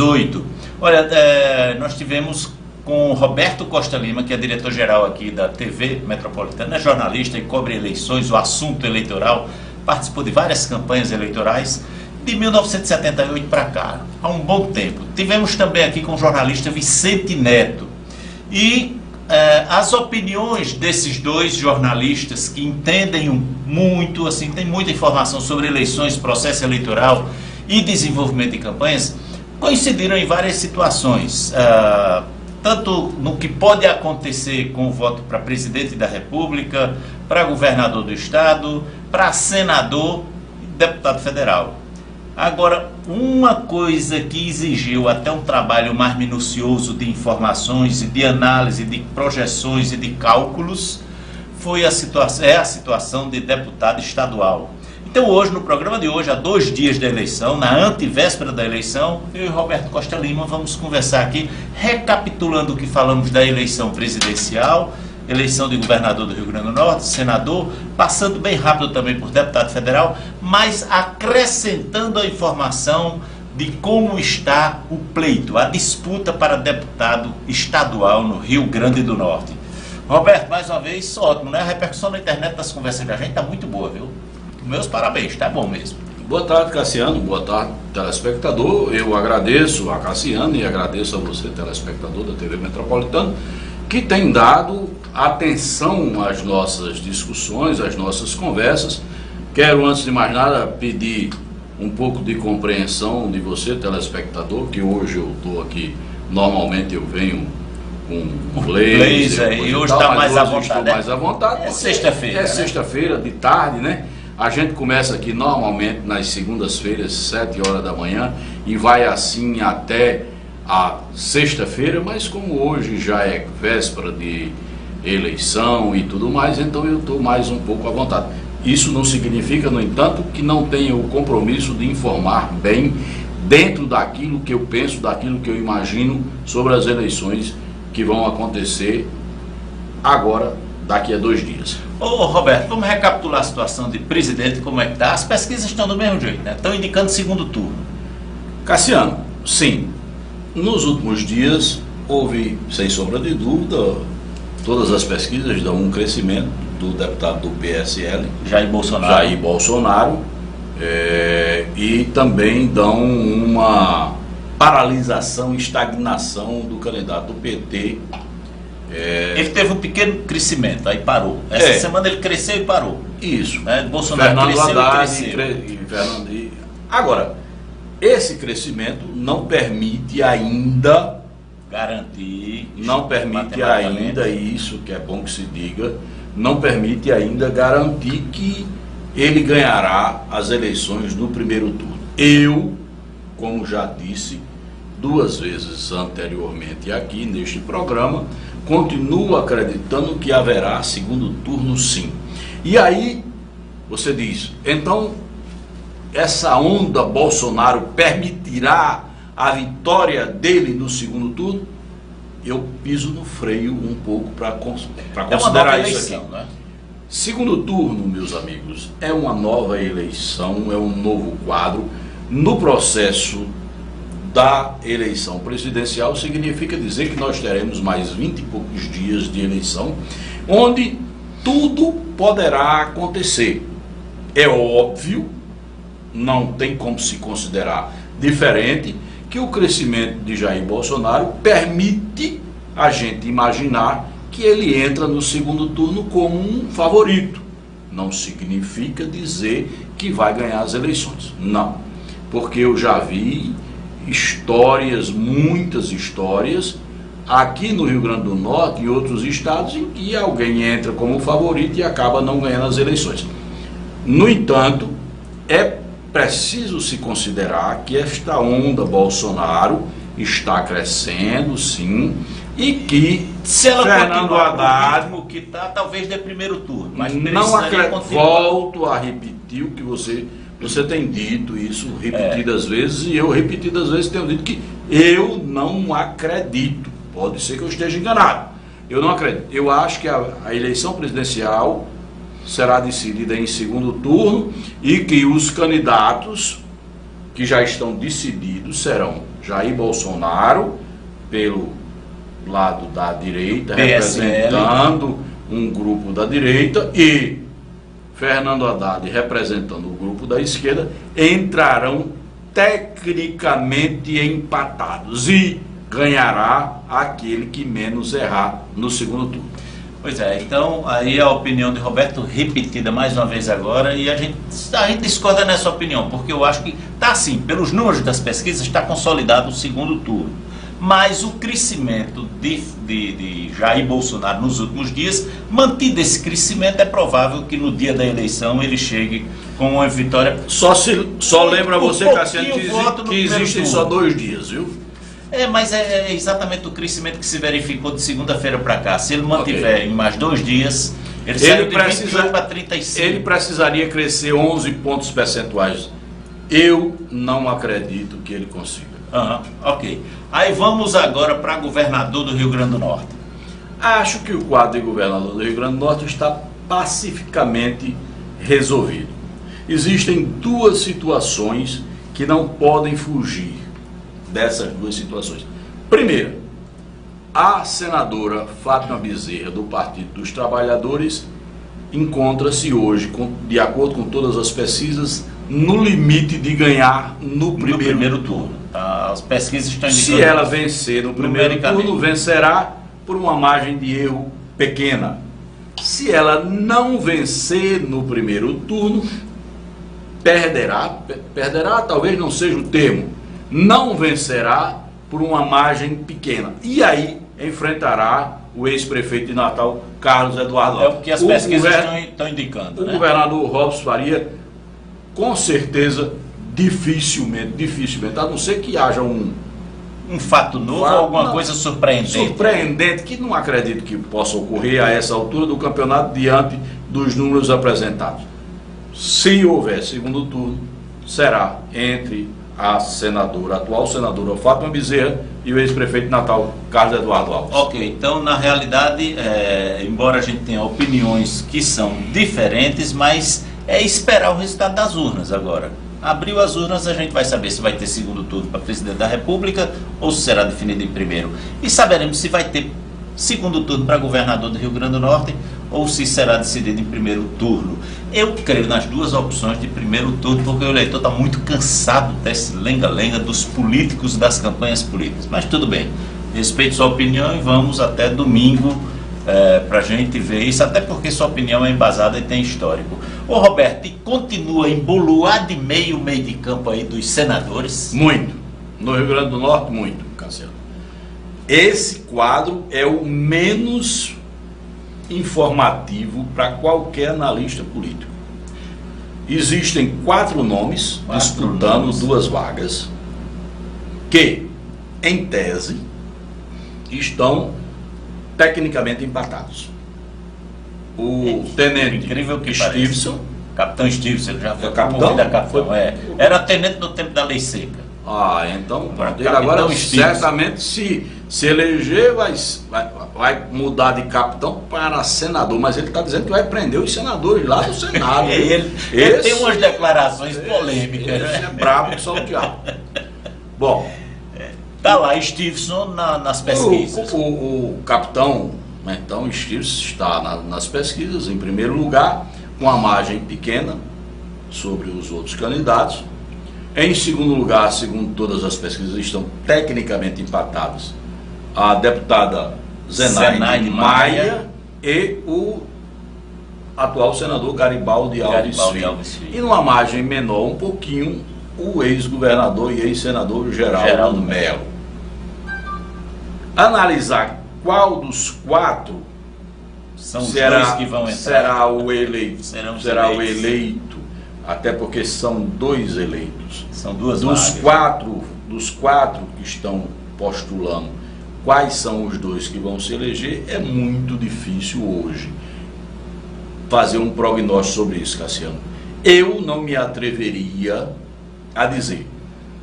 18. Olha, nós tivemos com o Roberto Costa Lima, que é diretor-geral aqui da TV Metropolitana, é jornalista e cobre eleições, o assunto eleitoral, participou de várias campanhas eleitorais, de 1978 para cá, há um bom tempo. Tivemos também aqui com o jornalista Vicente Neto. E as opiniões desses dois jornalistas que entendem muito, assim, tem muita informação sobre eleições, processo eleitoral e desenvolvimento de campanhas, coincidiram em várias situações. Tanto no que pode acontecer com o voto para presidente da República, para governador do estado, para senador e deputado federal. Agora, uma coisa que exigiu até um trabalho mais minucioso de informações e de análise, de projeções e de cálculos, foi a situação de deputado estadual. Então hoje, no programa de hoje, há 2 dias da eleição, na antevéspera da eleição, eu e Roberto Costa Lima vamos conversar aqui, recapitulando o que falamos da eleição presidencial, eleição de governador do Rio Grande do Norte, senador, passando bem rápido também por deputado federal, mas acrescentando a informação de como está o pleito, a disputa para deputado estadual no Rio Grande do Norte. Roberto, mais uma vez, ótimo, né? A repercussão na internet das conversas da gente está muito boa, viu? Meus parabéns, tá bom mesmo. Boa tarde, Cassiano, boa tarde, telespectador. Eu agradeço a Cassiano e agradeço a você, telespectador da TV Metropolitana, que tem dado atenção às nossas discussões, às nossas conversas. Quero, antes de mais nada, pedir um pouco de compreensão de você, telespectador, que hoje eu estou aqui, normalmente eu venho com um blazer e hoje está mais à vontade. Estou mais à vontade. É sexta-feira. É sexta-feira, de tarde, né? A gente começa aqui normalmente nas segundas-feiras, 7 horas da manhã, e vai assim até a sexta-feira, mas como hoje já é véspera de eleição e tudo mais, então eu estou mais um pouco à vontade. Isso não significa, no entanto, que não tenha o compromisso de informar bem dentro daquilo que eu penso, daquilo que eu imagino sobre as eleições que vão acontecer agora, daqui a 2 dias. Ô Roberto, vamos recapitular a situação de presidente, como é que está? As pesquisas estão do mesmo jeito, né? Estão indicando segundo turno. Cassiano, sim. Nos últimos dias, houve, sem sombra de dúvida, todas as pesquisas dão um crescimento do deputado do PSL, Jair Bolsonaro, e também dão uma paralisação, estagnação do candidato do PT. Ele teve um pequeno crescimento, aí parou. Essa semana ele cresceu e parou. Isso. Né? Bolsonaro cresceu e cresceu. Agora, esse crescimento não permite ainda garantir, e isso que é bom que se diga, não permite ainda garantir que ele ganhará as eleições no primeiro turno. Eu, como já disse 2 vezes anteriormente aqui neste programa, continuo acreditando que haverá segundo turno, sim. E aí você diz, então essa onda Bolsonaro permitirá a vitória dele no segundo turno? Eu piso no freio um pouco para considerar isso aqui. Né? Segundo turno, meus amigos, é uma nova eleição, é um novo quadro. No processo da eleição presidencial, significa dizer que nós teremos mais 20 e poucos dias de eleição, onde tudo poderá acontecer. É óbvio, não tem como se considerar diferente, que o crescimento de Jair Bolsonaro permite a gente imaginar que ele entra no segundo turno como um favorito. Não significa dizer que vai ganhar as eleições. Não, porque eu já vi histórias, muitas histórias, aqui no Rio Grande do Norte e outros estados em que alguém entra como favorito e acaba não ganhando as eleições. No entanto, é preciso se considerar que esta onda Bolsonaro está crescendo, sim, e que se ela Fernando Haddad, o que está, talvez dê primeiro turno, mas não volto a repetir o que você tem dito isso repetidas vezes, e eu repetidas vezes tenho dito que eu não acredito. Pode ser que eu esteja enganado. Eu não acredito. Eu acho que a eleição presidencial será decidida em segundo turno e que os candidatos que já estão decididos serão Jair Bolsonaro, pelo lado da direita, PSL, representando um grupo da direita, e Fernando Haddad, representando o grupo da esquerda, entrarão tecnicamente empatados e ganhará aquele que menos errar no segundo turno. Pois é, então aí a opinião de Roberto repetida mais uma vez agora, e a gente discorda nessa opinião, porque eu acho que está assim, pelos números das pesquisas, está consolidado o segundo turno. Mas o crescimento de Jair Bolsonaro nos últimos dias, mantido esse crescimento, é provável que no dia da eleição ele chegue com uma vitória. Só lembra você, Cassiano, que existem só 2 dias, viu? Mas é exatamente o crescimento que se verificou de segunda-feira para cá. Se ele mantiver em mais 2 dias, ele saiu de 28 para 35. Ele precisaria crescer 11 pontos percentuais. Eu não acredito que ele consiga. Ok. Aí vamos agora para governador do Rio Grande do Norte. Acho que o quadro de governador do Rio Grande do Norte está pacificamente resolvido. Existem 2 situações que não podem fugir dessas 2 situações. Primeira, a senadora Fátima Bezerra, do Partido dos Trabalhadores, encontra-se hoje, de acordo com todas as pesquisas, no limite de ganhar no primeiro turno. As pesquisas estão indicando. Se ela vencer no primeiro turno, vencerá por uma margem de erro pequena. Se ela não vencer no primeiro turno, perderá talvez não seja o termo, não vencerá por uma margem pequena. E aí enfrentará o ex-prefeito de Natal, Carlos Eduardo Lopes. É o que as pesquisas estão indicando. O governador Robson Faria, com certeza, dificilmente, a não ser que haja um fato novo, alguma coisa surpreendente, que não acredito que possa ocorrer a essa altura do campeonato diante dos números apresentados. Se houver segundo turno, será entre a atual senadora Fátima Bezerra e o ex-prefeito de Natal, Carlos Eduardo Alves. Ok, então na realidade, embora a gente tenha opiniões que são diferentes, mas é esperar o resultado das urnas agora. Abriu as urnas, a gente vai saber se vai ter segundo turno para presidente da República ou se será definido em primeiro. E saberemos se vai ter segundo turno para governador do Rio Grande do Norte ou se será decidido em primeiro turno. Eu creio nas 2 opções de primeiro turno, porque o eleitor está muito cansado desse lenga-lenga dos políticos e das campanhas políticas. Mas tudo bem, respeito sua opinião e vamos até domingo para a gente ver isso, até porque sua opinião é embasada e tem histórico. Ô Roberto, e continua emboluado de meio de campo aí dos senadores? Muito. No Rio Grande do Norte, muito, Cassiano. Esse quadro é o menos informativo para qualquer analista político. Existem 4 nomes disputando 2 vagas que, em tese, estão tecnicamente empatados. O tenente Stevenson, capitão Stevenson, ele já foi capitão? Era tenente no tempo da lei seca. Então ele agora certamente se eleger vai mudar de capitão para senador, mas ele está dizendo que vai prender os senadores lá do Senado. ele tem umas declarações polêmicas. Esse é brabo que só o diabo. Bom, está lá Stevenson nas pesquisas. O capitão, então, Stevenson está nas pesquisas em primeiro lugar, com uma margem pequena sobre os outros candidatos. Em segundo lugar, segundo todas as pesquisas, estão tecnicamente empatados a deputada Zenaide Maia e o atual senador Garibaldi Alves Filho. E numa margem menor um pouquinho, o ex-governador e ex-senador Geraldo Melo. Analisar qual dos 4 são os 2 que vão entrar. Será o eleito, até porque são 2 eleitos. São 2 dos quatro que estão postulando, quais são os 2 que vão se eleger? É muito difícil hoje fazer um prognóstico sobre isso, Cassiano. Eu não me atreveria a dizer.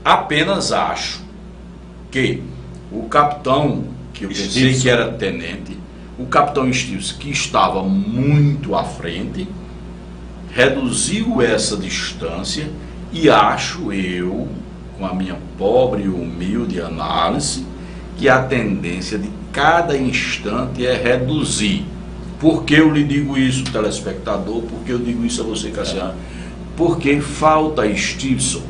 Apenas acho que o capitão, que eu pensei que era tenente, o capitão Stevenson, que estava muito à frente, reduziu essa distância e acho eu, com a minha pobre e humilde análise, que a tendência de cada instante é reduzir. Por que eu lhe digo isso, telespectador? Por que eu digo isso a você, Cassiano? Porque falta, Stevenson,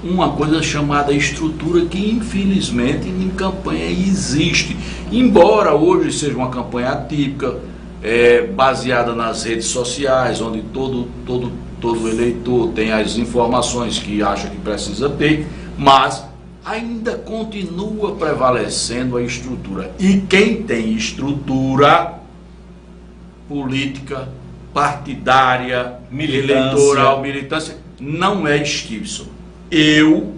uma coisa chamada estrutura que infelizmente em campanha existe. Embora hoje seja uma campanha atípica, baseada nas redes sociais, onde todo eleitor tem as informações que acha que precisa ter, mas ainda continua prevalecendo a estrutura. E quem tem estrutura política, partidária, eleitoral, militância, não é Stevenson. Eu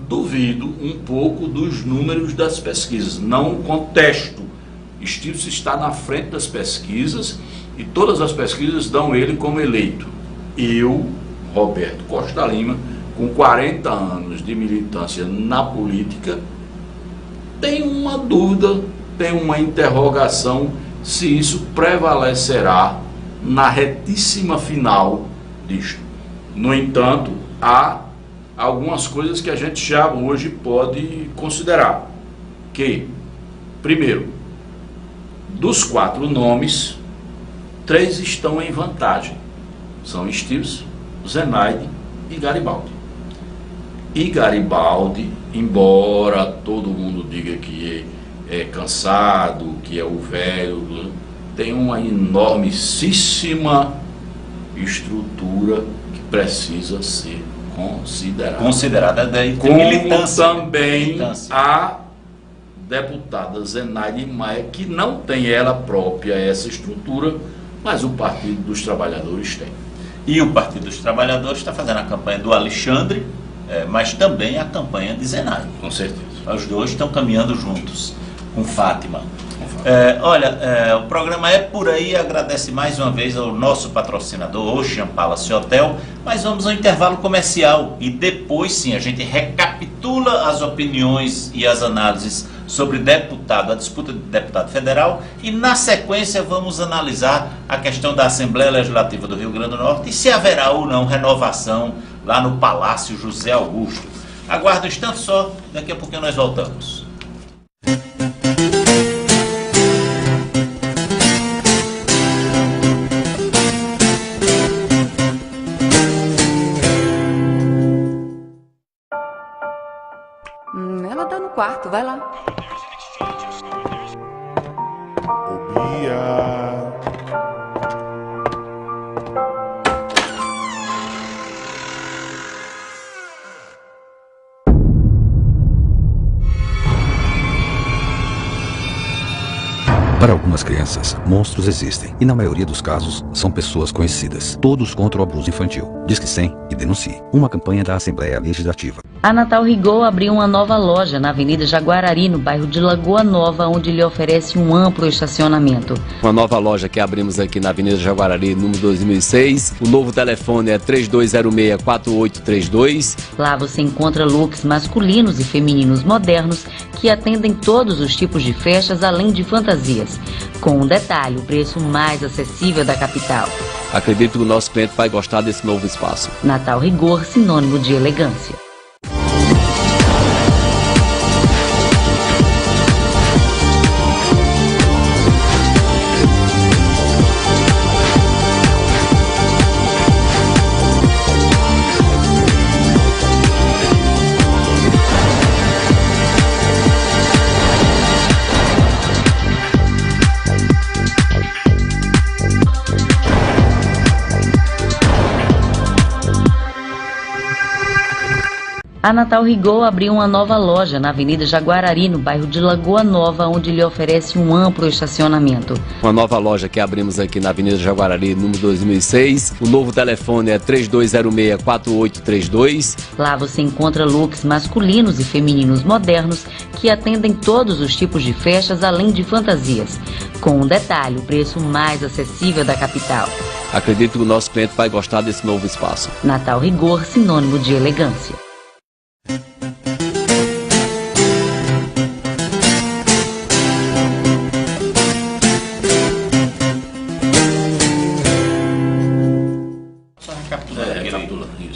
duvido um pouco dos números das pesquisas, não contesto. Stevenson está na frente das pesquisas e todas as pesquisas dão ele como eleito. Eu, Roberto Costa Lima, com 40 anos de militância na política, tenho uma dúvida, tenho uma interrogação se isso prevalecerá na retíssima final disto. No entanto, há algumas coisas que a gente já hoje pode considerar. Que, primeiro, dos 4 nomes, 3 estão em vantagem. São Stevenson, Zenaide e Garibaldi. E Garibaldi, embora todo mundo diga que é cansado, que é o velho, tem uma enormíssima estrutura que precisa ser considerada daí, como militância, também militância. A deputada Zenaide Maia, que não tem ela própria essa estrutura, mas o Partido dos Trabalhadores tem. E o Partido dos Trabalhadores está fazendo a campanha do Alexandre, mas também a campanha de Zenaide. Com certeza. Os dois estão caminhando juntos com Fátima. O programa é por aí. Agradece mais uma vez ao nosso patrocinador Ocean Palace Hotel, mas vamos ao intervalo comercial e depois sim a gente recapitula as opiniões e as análises sobre a disputa de deputado federal e na sequência vamos analisar a questão da Assembleia Legislativa do Rio Grande do Norte e se haverá ou não renovação lá no Palácio José Augusto. Aguarde um instante só, daqui a pouquinho nós voltamos. Ela tá no quarto, vai lá. Ô Bia. Para algumas crianças, monstros existem e na maioria dos casos são pessoas conhecidas. Todos contra o abuso infantil. Disque 100 e denuncie. Uma campanha da Assembleia Legislativa. A Natal Rigol abriu uma nova loja na Avenida Jaguarari, no bairro de Lagoa Nova, onde lhe oferece um amplo estacionamento. Uma nova loja que abrimos aqui na Avenida Jaguarari, número 2006. O novo telefone é 3206-4832. Lá você encontra looks masculinos e femininos modernos que atendem todos os tipos de festas, além de fantasias. Com um detalhe, o preço mais acessível da capital. Acredito que o nosso cliente vai gostar desse novo espaço. Natal Rigor, sinônimo de elegância. A Natal Rigol abriu uma nova loja na Avenida Jaguarari, no bairro de Lagoa Nova, onde lhe oferece um amplo estacionamento. Uma nova loja que abrimos aqui na Avenida Jaguarari, número 2006. O novo telefone é 3206-4832. Lá você encontra looks masculinos e femininos modernos que atendem todos os tipos de festas, além de fantasias. Com um detalhe, o preço mais acessível da capital. Acredito que o nosso cliente vai gostar desse novo espaço. Natal Rigor, sinônimo de elegância.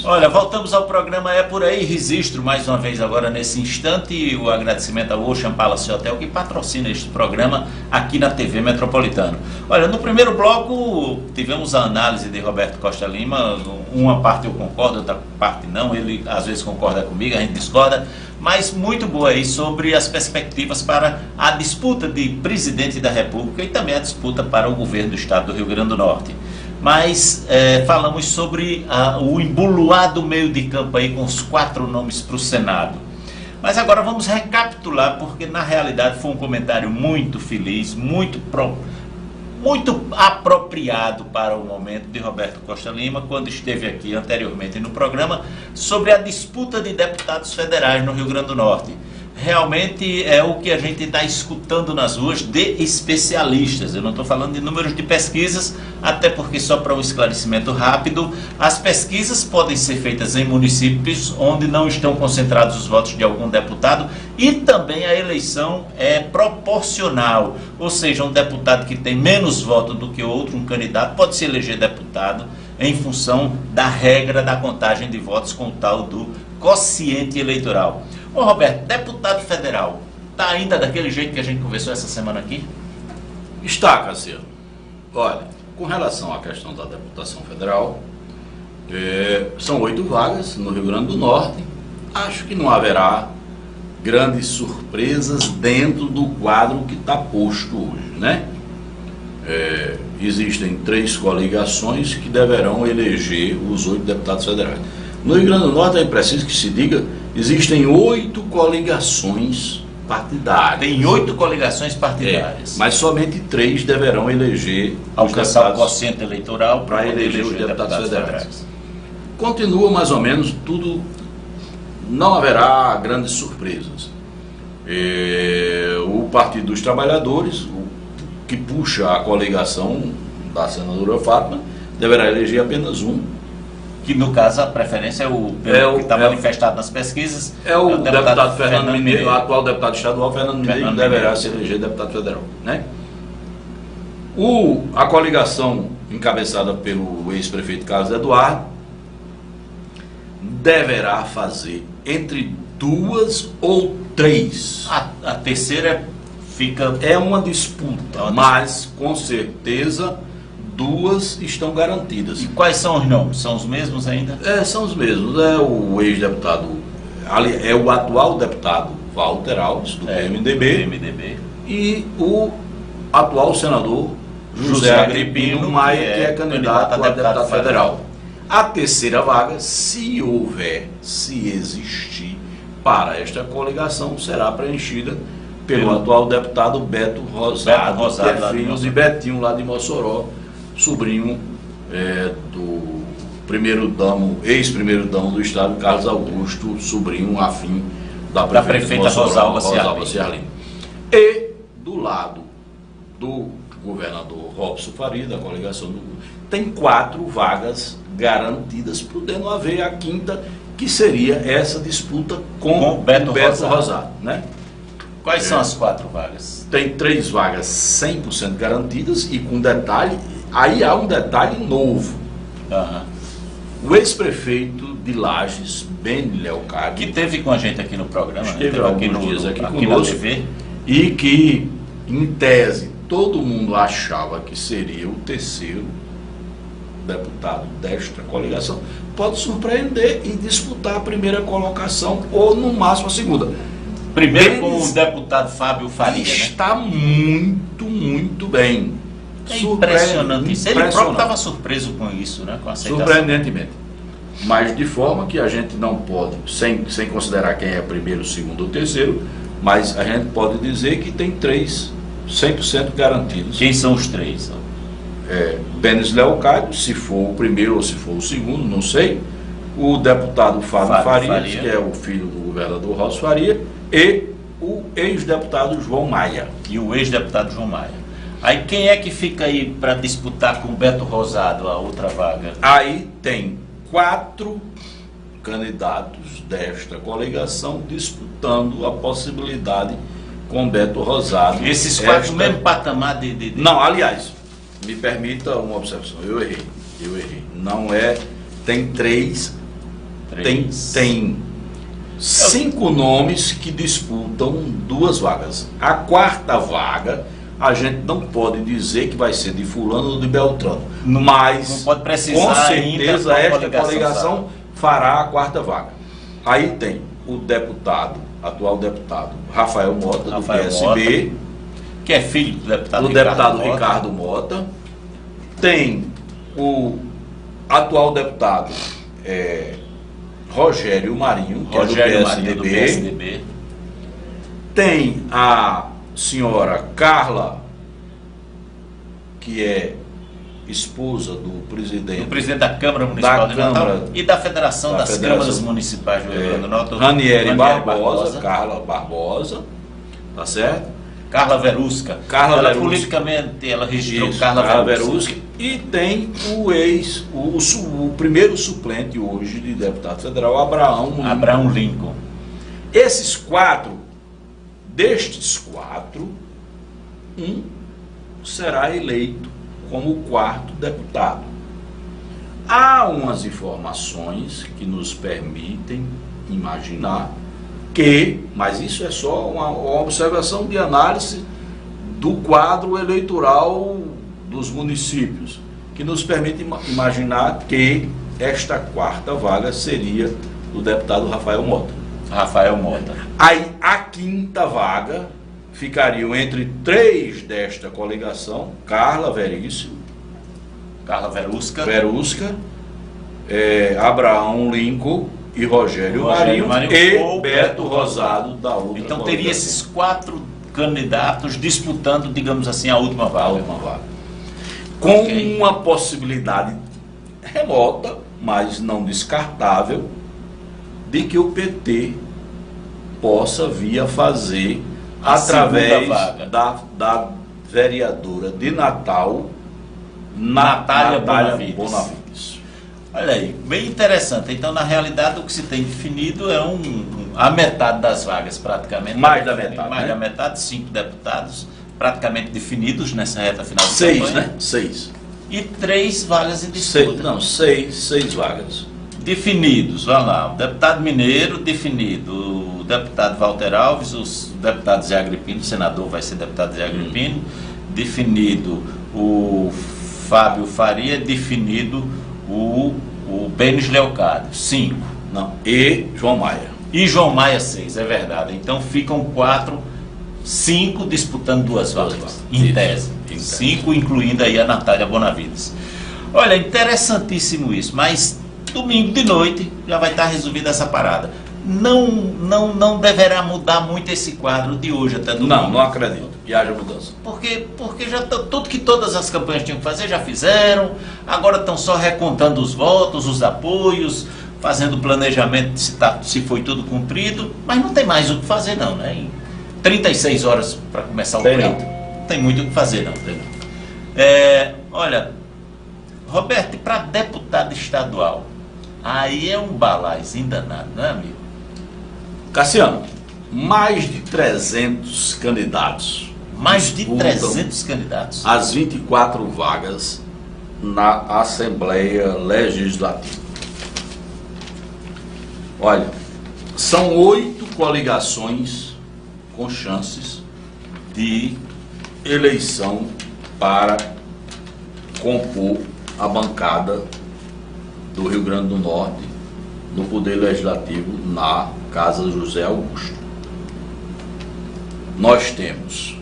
Olha, voltamos Voltamos ao programa É Por Aí. Registro mais uma vez agora nesse instante o agradecimento ao Ocean Palace Hotel que patrocina este programa aqui na TV Metropolitana. Olha, no primeiro bloco tivemos a análise de Roberto Costa Lima. Uma parte eu concordo, outra parte não. Ele às vezes concorda comigo, a gente discorda. Mas muito boa aí sobre as perspectivas para a disputa de presidente da República e também a disputa para o governo do estado do Rio Grande do Norte. Mas falamos sobre o embuluado meio de campo aí com os 4 nomes para o Senado. Mas agora vamos recapitular, porque na realidade foi um comentário muito feliz, muito apropriado para o momento de Roberto Costa Lima, quando esteve aqui anteriormente no programa, sobre a disputa de deputados federais no Rio Grande do Norte. Realmente é o que a gente está escutando nas ruas de especialistas. Eu não estou falando de números de pesquisas, até porque, só para um esclarecimento rápido, as pesquisas podem ser feitas em municípios onde não estão concentrados os votos de algum deputado, e também a eleição é proporcional, ou seja, um deputado que tem menos votos do que outro, um candidato, pode se eleger deputado em função da regra da contagem de votos com o tal do quociente eleitoral. Ô Roberto, deputado federal, está ainda daquele jeito que a gente conversou essa semana aqui? Está, Cassiano. Olha, com relação à questão da deputação federal, são 8 vagas no Rio Grande do Norte. Acho que não haverá grandes surpresas dentro do quadro que está posto hoje, né? Existem 3 coligações que deverão eleger os 8 deputados federais. No Rio Grande do Norte, é preciso que se diga, existem 8 coligações partidárias. Tem 8 coligações partidárias. Mas somente 3 deverão eleger alcançar o quociente eleitoral para eleger os deputados federais. Continua mais ou menos tudo, não haverá grandes surpresas. O Partido dos Trabalhadores, que puxa a coligação da senadora Fátima, deverá eleger apenas um. Que no caso a preferência que está manifestado nas pesquisas. É o deputado Fernando Mineiro, o atual deputado estadual Fernando Mineiro, deverá se eleger deputado federal, né? A coligação encabeçada pelo ex-prefeito Carlos Eduardo deverá fazer entre 2 ou 3. A terceira fica... É uma disputa, mas com certeza 2 estão garantidas. E quais são os nomes? São os mesmos ainda? São os mesmos. É o ex-deputado, é o atual deputado Walter Alves, do PMDB, e o atual senador José Agripino Maia, que é candidato a deputado federal. A terceira vaga, se existir para esta coligação, será preenchida pelo atual deputado Beto Rosado, que é filho de Betinho, lá de Mossoró, sobrinho do ex-primeiro-damo do estado, Carlos Augusto, sobrinho afim da prefeita Rosalba Ciarlini. E do lado do governador Robson Faria, da coligação do... tem 4 vagas garantidas, podendo haver a quinta, que seria essa disputa com Beto Rosado, né? Quais são as 4 vagas? Tem 3 vagas 100% garantidas, e com detalhe, aí há um detalhe novo. O ex-prefeito de Lages, Beni Leocádio, que teve com a gente aqui no programa, esteve alguns dias aqui conosco, na TV, e que, em tese, todo mundo achava que seria o terceiro deputado desta coligação, pode surpreender e disputar a primeira colocação, ou no máximo a segunda. Primeiro com o deputado Fábio Faria, está muito bem. Impressionante. Ele próprio estava surpreso com isso, né? Com a aceitação. Surpreendentemente. Mas de forma que a gente não pode, sem considerar quem é primeiro, segundo ou terceiro, mas a gente pode dizer que tem 3 100% garantidos. Quem são os 3? Benis Leocádio, se for o primeiro ou se for o segundo, não sei. O deputado Fábio Faria, que é o filho do governador Robson Faria, e o ex-deputado João Maia. Aí quem é que fica aí para disputar com o Beto Rosado a outra vaga? Aí tem 4 candidatos desta coligação disputando a possibilidade com Beto Rosado. Esses 4 no mesmo patamar de... Não, aliás, me permita uma observação. Eu errei. Não é... Tem 3 Tem 5 nomes que disputam 2 vagas. A 4ª vaga, a gente não pode dizer que vai ser de fulano ou de Beltrano, mas não pode precisar, com certeza ainda esta coligação fará a 4ª vaga. Aí tem o atual deputado Rafael Mota, do PSB, Mota, que é filho do deputado Ricardo Mota. Tem o atual deputado Rogério Marinho, que é do PSDB. Tem a senhora Carla, que é esposa do presidente da Câmara Municipal de Natal e da Federação das Câmaras Municipais do Rio Grande do Norte, Ranieri Barbosa, Carla Barbosa, tá certo? Carla Verusca. Verusca. Politicamente, ela registrou Carla Verusca. E tem o primeiro suplente hoje de deputado federal, Abraão Lincoln. Esses 4, destes 4, um será eleito como o 4º deputado. Há umas informações que nos permitem imaginar mas isso é só uma observação de análise do quadro eleitoral dos municípios, que nos permite imaginar que esta 4ª vaga seria do deputado Rafael Mota. Aí a 5ª vaga ficariam entre 3 desta coligação: Carla Verusca, Abraão Lincoln e Rogério Marinho e Beto Rosado da outra. Então teria esses 4 candidatos disputando, digamos assim, a última vaga. Com uma possibilidade remota, mas não descartável, de que o PT possa vir a fazer através da vereadora de Natal, Natália Bonavides. Olha aí, bem interessante. Então, na realidade, o que se tem definido é a metade das vagas, praticamente. Mais da metade. Mais da metade, 5 deputados praticamente definidos nessa reta final de 6, campanha. né? 6. E 3 vagas em disputa. 6 vagas. Definidos, vamos lá. O deputado Mineiro, definido. O deputado Walter Alves, o deputado Zé Agripino, o senador vai ser deputado Zé Agripino. Definido o Fábio Faria, definido o Benes Leocádio, 5. Não, e João Maia. E João Maia, 6, é verdade. Então ficam 5 disputando 2 vagas, em tese. 5, incluindo aí a Natália Bonavides. Olha, interessantíssimo isso, mas domingo de noite já vai estar resolvida essa parada. Não deverá mudar muito esse quadro de hoje até domingo. Não acredito que haja mudança. Porque já tudo que todas as campanhas tinham que fazer já fizeram, agora estão só recontando os votos, os apoios, fazendo o planejamento se foi tudo cumprido, mas não tem mais o que fazer não, né? Em 36 horas para começar o pleito. Não tem muito o que fazer não. Olha, Roberto, para deputado estadual, aí é um balaizinho danado, não é, amigo? Cassiano, mais de 300 candidatos. Mais de 300 candidatos. As 24 vagas na Assembleia Legislativa. Olha, são 8 coligações com chances de eleição para compor a bancada do Rio Grande do Norte no Poder Legislativo na Casa José Augusto. Nós temos...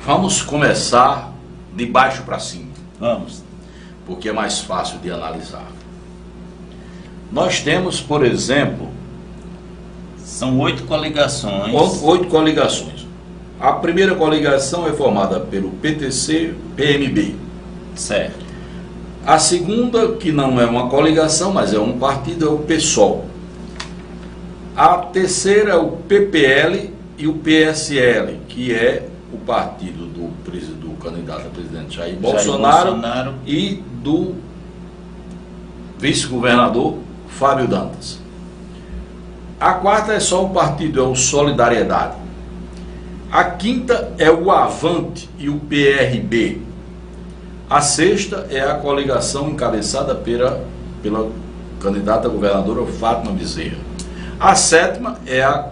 vamos começar de baixo para cima. Vamos. Porque é mais fácil de analisar. Nós temos, por exemplo... São 8 coligações. 8 coligações. A primeira coligação é formada pelo PTC-PMB. Certo. A segunda, que não é uma coligação, mas é um partido, é o PSOL. A terceira é o PPL e o PSL, que é o partido do candidato a presidente Jair Bolsonaro e do vice-governador Fábio Dantas. A quarta é só um partido, é o Solidariedade. A quinta é o Avante e o PRB. A sexta é a coligação encabeçada pela candidata a governadora Fátima Bezerra. A 7ª é a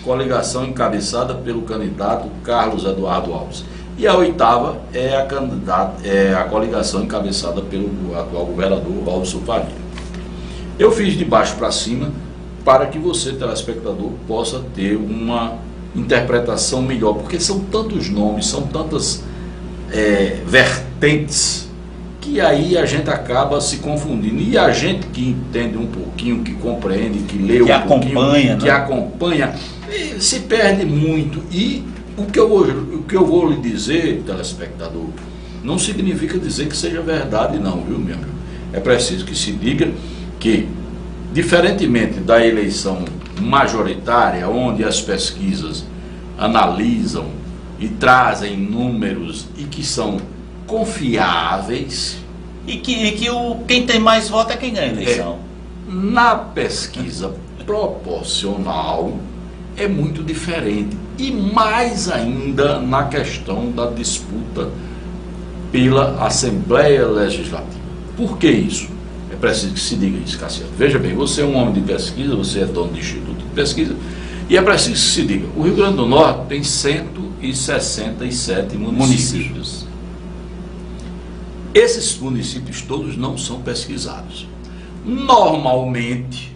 coligação encabeçada pelo candidato Carlos Eduardo Alves. E a 8ª é a coligação encabeçada pelo atual governador Robson Faria. Eu fiz de baixo para cima para que você, telespectador, possa ter uma interpretação melhor, porque são tantos nomes, são tantas vertentes, que aí a gente acaba se confundindo. E a gente que entende um pouquinho, que compreende, que lê um pouquinho, que acompanha, se perde muito. E o que eu vou lhe dizer, telespectador, não significa dizer que seja verdade não, viu, meu amigo? É preciso que se diga que, diferentemente da eleição majoritária, onde as pesquisas analisam e trazem números e que são confiáveis, e que quem tem mais voto é quem ganha a eleição. Na pesquisa proporcional é muito diferente, e mais ainda na questão da disputa pela Assembleia Legislativa. Por que isso? É preciso que se diga isso, Cassiano. Veja bem, você é um homem de pesquisa, você é dono de instituto de pesquisa, e é preciso que se diga, o Rio Grande do Norte tem 167 municípios. Esses municípios todos não são pesquisados. Normalmente,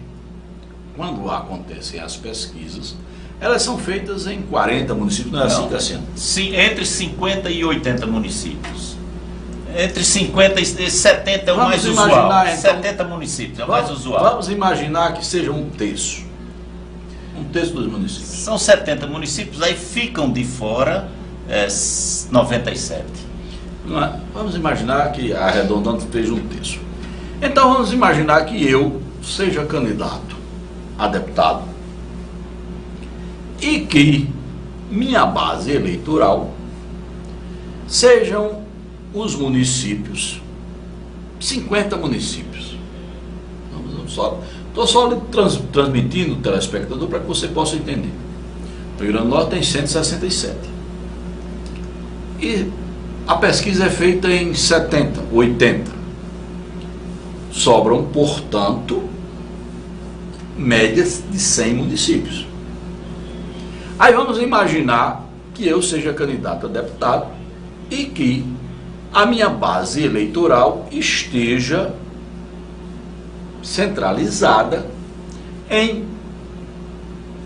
quando acontecem as pesquisas, elas são feitas em 40 municípios, não é assim, Cassiano? Sim, entre 50 e 80 municípios. Entre 50 e 70 é o mais usual. Então, 70 municípios é o mais usual. Vamos imaginar que seja um terço. Um terço dos municípios. São 70 municípios, aí ficam de fora 97. Não é? Vamos imaginar que, arredondando, seja um terço. Então vamos imaginar que eu seja candidato a deputado e que minha base eleitoral sejam os municípios, 50 municípios. Estou só transmitindo o telespectador para que você possa entender. O Rio Grande do Norte tem 167. E a pesquisa é feita em 70, 80. Sobram, portanto, médias de 100 municípios. Aí vamos imaginar que eu seja candidato a deputado e que a minha base eleitoral esteja centralizada em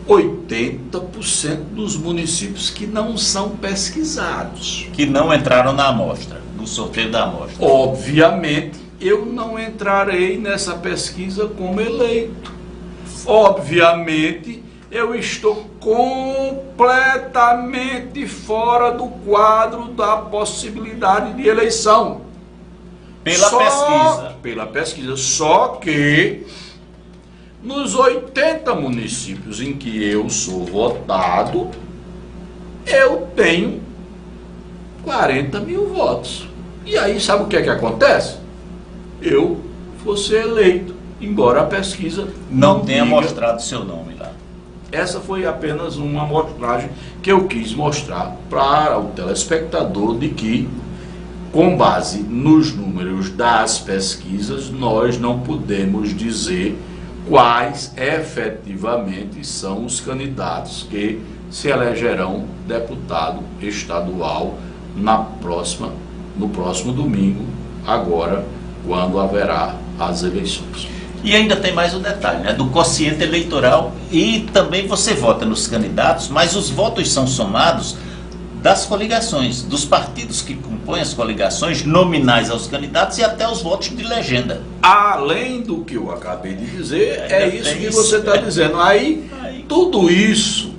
80% dos municípios que não são pesquisados. Que não entraram na amostra, no sorteio da amostra. Obviamente, eu não entrarei nessa pesquisa como eleito. Obviamente, eu estou completamente fora do quadro da possibilidade de eleição. Pela pesquisa. Só que nos 80 municípios em que eu sou votado, eu tenho 40 mil votos. E aí, sabe o que é que acontece? Eu vou ser eleito, embora a pesquisa não tenha mostrado seu nome lá. Essa foi apenas uma amostragem que eu quis mostrar para o telespectador de que, com base nos números das pesquisas, nós não podemos dizer quais efetivamente são os candidatos que se elegerão deputado estadual no próximo domingo, agora, quando haverá as eleições. E ainda tem mais um detalhe, né, do quociente eleitoral, e também você vota nos candidatos, mas os votos são somados das coligações, dos partidos que compõem as coligações, nominais aos candidatos e até os votos de legenda. Além do que eu acabei de dizer, é isso que você está dizendo. Aí, tudo isso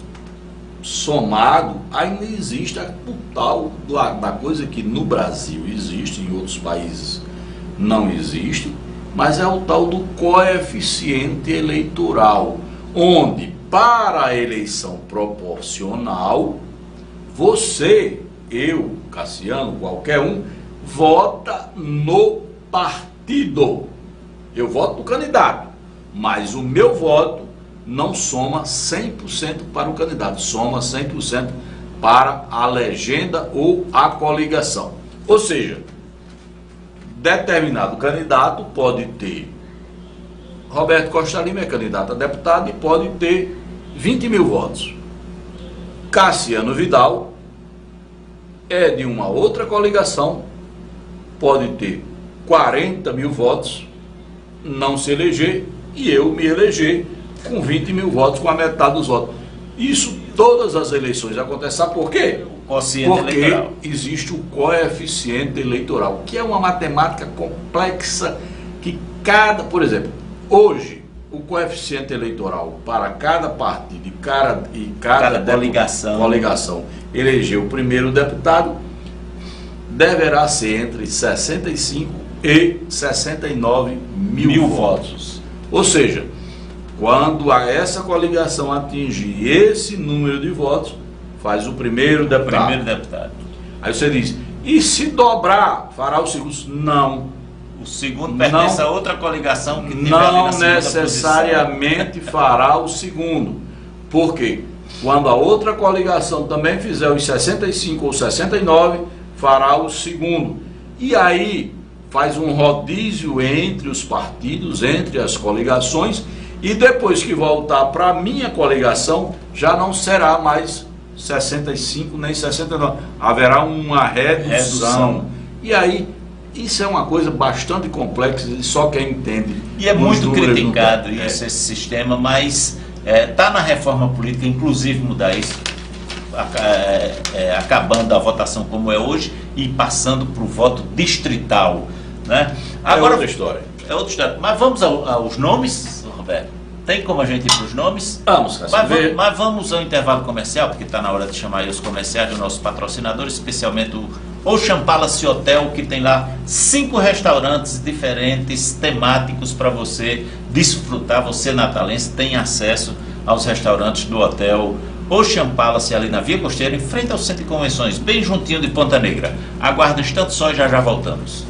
somado, ainda existe o tal da coisa que no Brasil existe, em outros países não existe, mas é o tal do coeficiente eleitoral, onde para a eleição proporcional, você, eu, Cassiano, qualquer um, vota no partido. Eu voto no candidato, mas o meu voto não soma 100% para o candidato, soma 100% para a legenda ou a coligação. Ou seja, determinado candidato pode ter Roberto Costa Lima é candidato a deputado e pode ter 20 mil votos. Cassiano Vidal é de uma outra coligação, pode ter 40 mil votos, não se eleger, e eu me eleger com 20 mil votos, com a metade dos votos. Isso todas as eleições acontecem. Sabe por quê? Porque existe o coeficiente eleitoral, que é uma matemática complexa que por exemplo, hoje o coeficiente eleitoral para cada partido e cada coligação eleger o primeiro deputado deverá ser entre 65 e 69 mil votos. Ou seja, quando essa coligação atingir esse número de votos, faz o primeiro deputado. Aí você diz, e se dobrar, fará o segundo? Não. O segundo pertence a outra coligação que não necessariamente fará o segundo. Por quê? Quando a outra coligação também fizer os 65 ou 69, fará o segundo. E aí faz um rodízio entre os partidos, entre as coligações, e depois que voltar para a minha coligação, já não será mais 65 nem 69. Haverá uma redução. E aí, isso é uma coisa bastante complexa e só quem entende. E é muito criticado esse sistema, mas está na reforma política, inclusive mudar isso, acabando a votação como é hoje e passando para o voto distrital. Né? Agora, outra história. É outra história. Mas vamos aos nomes, Roberto? Tem como a gente ir para os nomes? Vamos, mas vamos ao intervalo comercial, porque está na hora de chamar aí os comerciais dos nossos patrocinadores, especialmente o Ocean Palace Hotel, que tem lá 5 restaurantes diferentes, temáticos, para você desfrutar. Você natalense tem acesso aos restaurantes do hotel Ocean Palace, ali na Via Costeira, em frente ao Centro de Convenções, bem juntinho de Ponta Negra. Aguarda um instante só e já voltamos.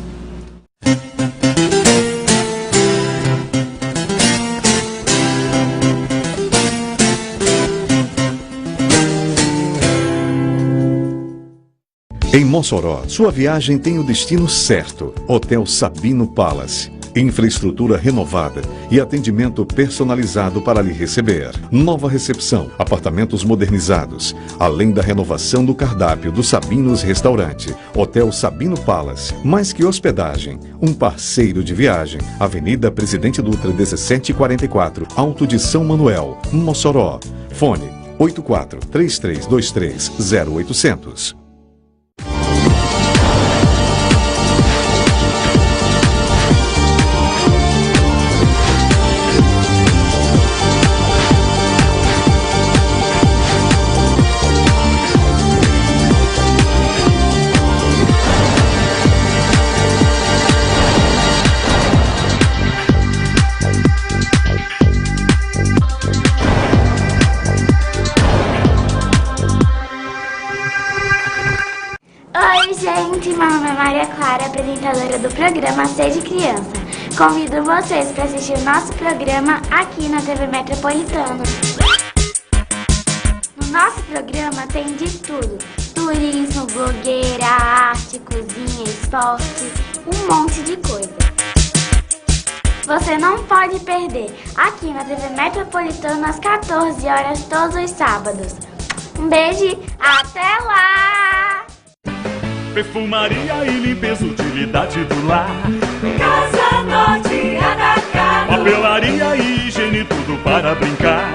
Em Mossoró, sua viagem tem o destino certo. Hotel Sabino Palace. Infraestrutura renovada e atendimento personalizado para lhe receber. Nova recepção, apartamentos modernizados, além da renovação do cardápio do Sabinos Restaurante. Hotel Sabino Palace. Mais que hospedagem, um parceiro de viagem. Avenida Presidente Dutra, 1744, Alto de São Manuel, Mossoró. Fone 84-3323-0800. Meu nome é Maria Clara, apresentadora do programa Seja Criança. Convido vocês para assistir o nosso programa aqui na TV Metropolitana. No nosso programa tem de tudo: turismo, blogueira, arte, cozinha, esporte, um monte de coisa. Você não pode perder, aqui na TV Metropolitana às 14 horas todos os sábados. Um beijo, até lá! Perfumaria e limpeza, utilidade do lar. Casa Norte Atacado. Papelaria e higiene, tudo para brincar.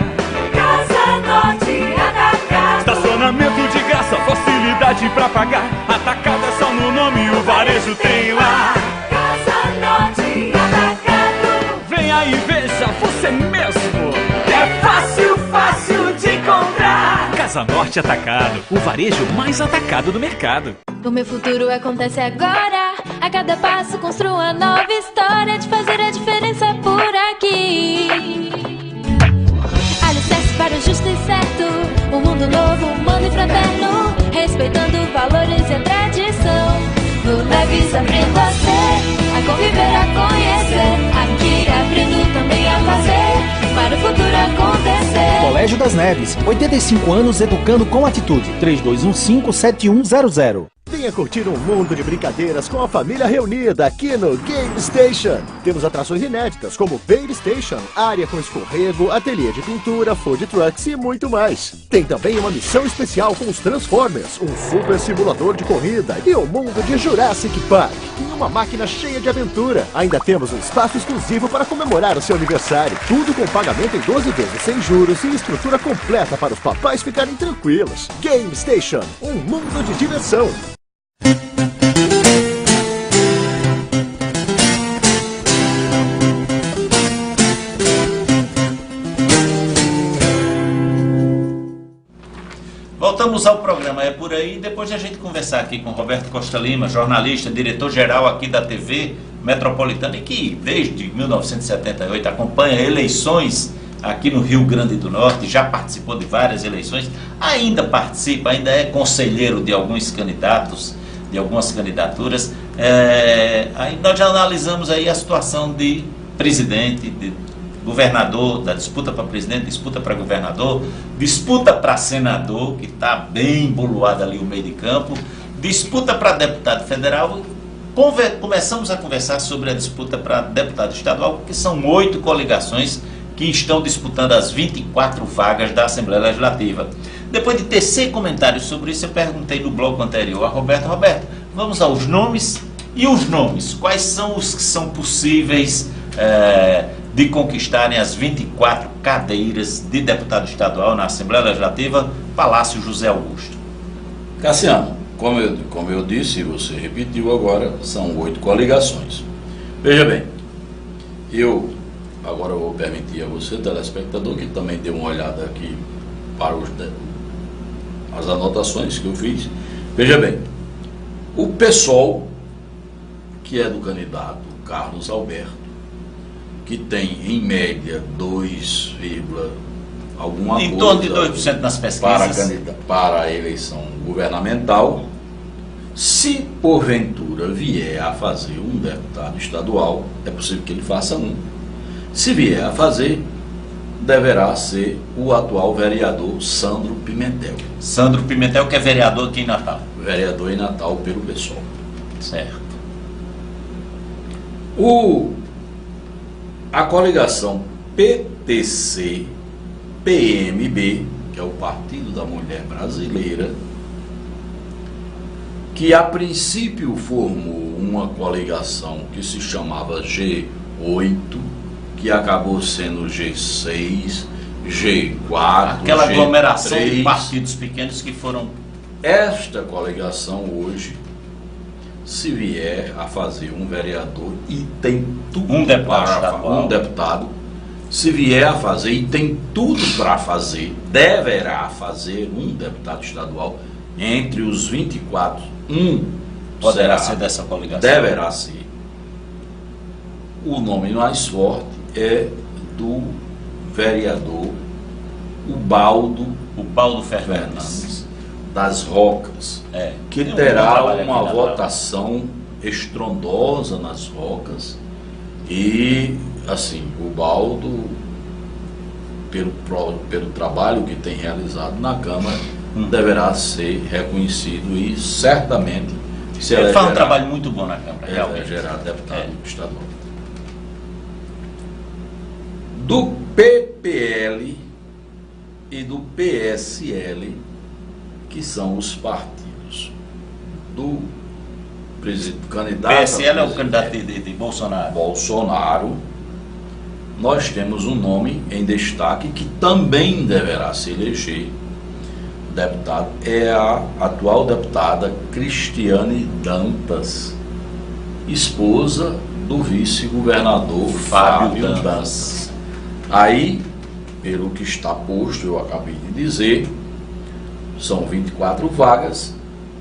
Casa Norte Atacado. Estacionamento de graça, facilidade pra pagar. Atacado é só no nome, o varejo tem lá. Casa Norte Atacado. Venha e veja você mesmo. É fácil, fácil de comprar. Casa Norte Atacado, o varejo mais atacado do mercado. O meu futuro acontece agora. A cada passo construo uma nova história de fazer a diferença por aqui. Alicerce para o justo e certo, um mundo novo, humano e fraterno, respeitando valores e a tradição. No Neves aprendo a ser, a conviver, a conhecer. Aqui aprendo também a fazer, para o futuro acontecer. Colégio das Neves, 85 anos educando com atitude. 3215-7100. Venha curtir um mundo de brincadeiras com a família reunida aqui no Game Station. Temos atrações inéditas como Baby Station, área com escorrego, ateliê de pintura, food trucks e muito mais. Tem também uma missão especial com os Transformers, um super simulador de corrida e o mundo de Jurassic Park. E uma máquina cheia de aventura. Ainda temos um espaço exclusivo para comemorar o seu aniversário. Tudo com pagamento em 12 vezes sem juros e estrutura completa para os papais ficarem tranquilos. Game Station, um mundo de diversão. Voltamos ao programa É Por Aí, depois de a gente conversar aqui com Roberto Costa Lima, jornalista, diretor-geral aqui da TV Metropolitana e que desde 1978 acompanha eleições aqui no Rio Grande do Norte, já participou de várias eleições, ainda participa, ainda é conselheiro de alguns candidatos, de algumas candidaturas. Aí nós já analisamos aí a situação de presidente, de governador, da disputa para presidente, disputa para governador, disputa para senador, que está bem boluada ali o meio de campo, disputa para deputado federal. Começamos a conversar sobre a disputa para deputado estadual, porque são 8 coligações que estão disputando as 24 vagas da Assembleia Legislativa. Depois de tecer comentários sobre isso, eu perguntei no bloco anterior a Roberto, vamos aos nomes, e os nomes, quais são os que são possíveis de conquistarem as 24 cadeiras de deputado estadual na Assembleia Legislativa, Palácio José Augusto? Cassiano, como eu disse, e você repetiu agora, são 8 coligações. Veja bem, agora eu vou permitir a você, telespectador, que também dê uma olhada aqui para as anotações que eu fiz. Veja bem, o PSOL, que é do candidato Carlos Alberto, que tem em média 2, alguma coisa... Em torno de 2% nas pesquisas. Para a eleição governamental, se porventura vier a fazer um deputado estadual, é possível que ele faça um. Se vier a fazer, deverá ser o atual vereador Sandro Pimentel. Sandro Pimentel, que é vereador aqui em Natal. Vereador em Natal pelo PSOL. Certo. A coligação PTC-PMB, que é o Partido da Mulher Brasileira, que a princípio formou uma coligação que se chamava G8, que acabou sendo G6, G4, aquela aglomeração G3. de partidos pequenos que foram... Esta coligação hoje, se vier a fazer um vereador e tem tudo um deputado, se vier a fazer e tem tudo para fazer, deverá fazer um deputado estadual entre os 24, poderá ser dessa coligação. Deverá ser. O nome mais forte é do vereador Ubaldo Fernandes das Rocas, que terá uma votação estrondosa nas Rocas. E assim, o Ubaldo, pelo trabalho que tem realizado na Câmara, deverá ser reconhecido e certamente se ele faz um trabalho muito bom na Câmara, realmente. Elegerá deputado estadual. Do PPL e do PSL, que são os partidos do candidato... PSL é o candidato de Bolsonaro. Nós temos um nome em destaque que também deverá se eleger deputado. É a atual deputada Cristiane Dantas, esposa do vice-governador Fábio Dantas. Aí, pelo que está posto, eu acabei de dizer, são 24 vagas,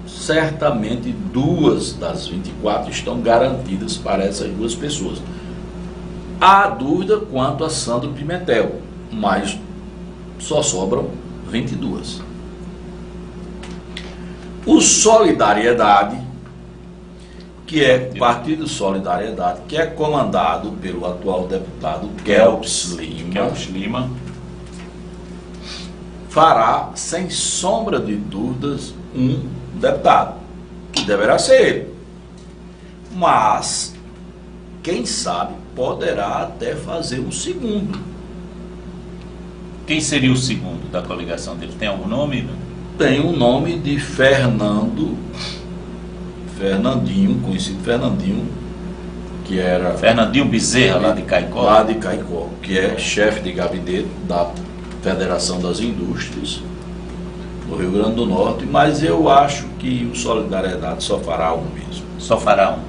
certamente 2 das 24 estão garantidas para essas 2 pessoas. Há dúvida quanto a Sandro Pimentel, mas só sobram 22. O Solidariedade, que é o Partido Solidariedade, que é comandado pelo atual deputado Kelps Lima, fará, sem sombra de dúvidas, um deputado, que deverá ser ele. Mas, quem sabe, poderá até fazer um segundo. Quem seria o segundo da coligação dele? Tem algum nome? Tem o nome de Fernandinho, conhecido Fernandinho, que era... Fernandinho Bezerra, lá de Caicó. Lá de Caicó, que é chefe de gabinete da Federação das Indústrias no Rio Grande do Norte, mas eu acho que o Solidariedade só fará um mesmo. Só fará um.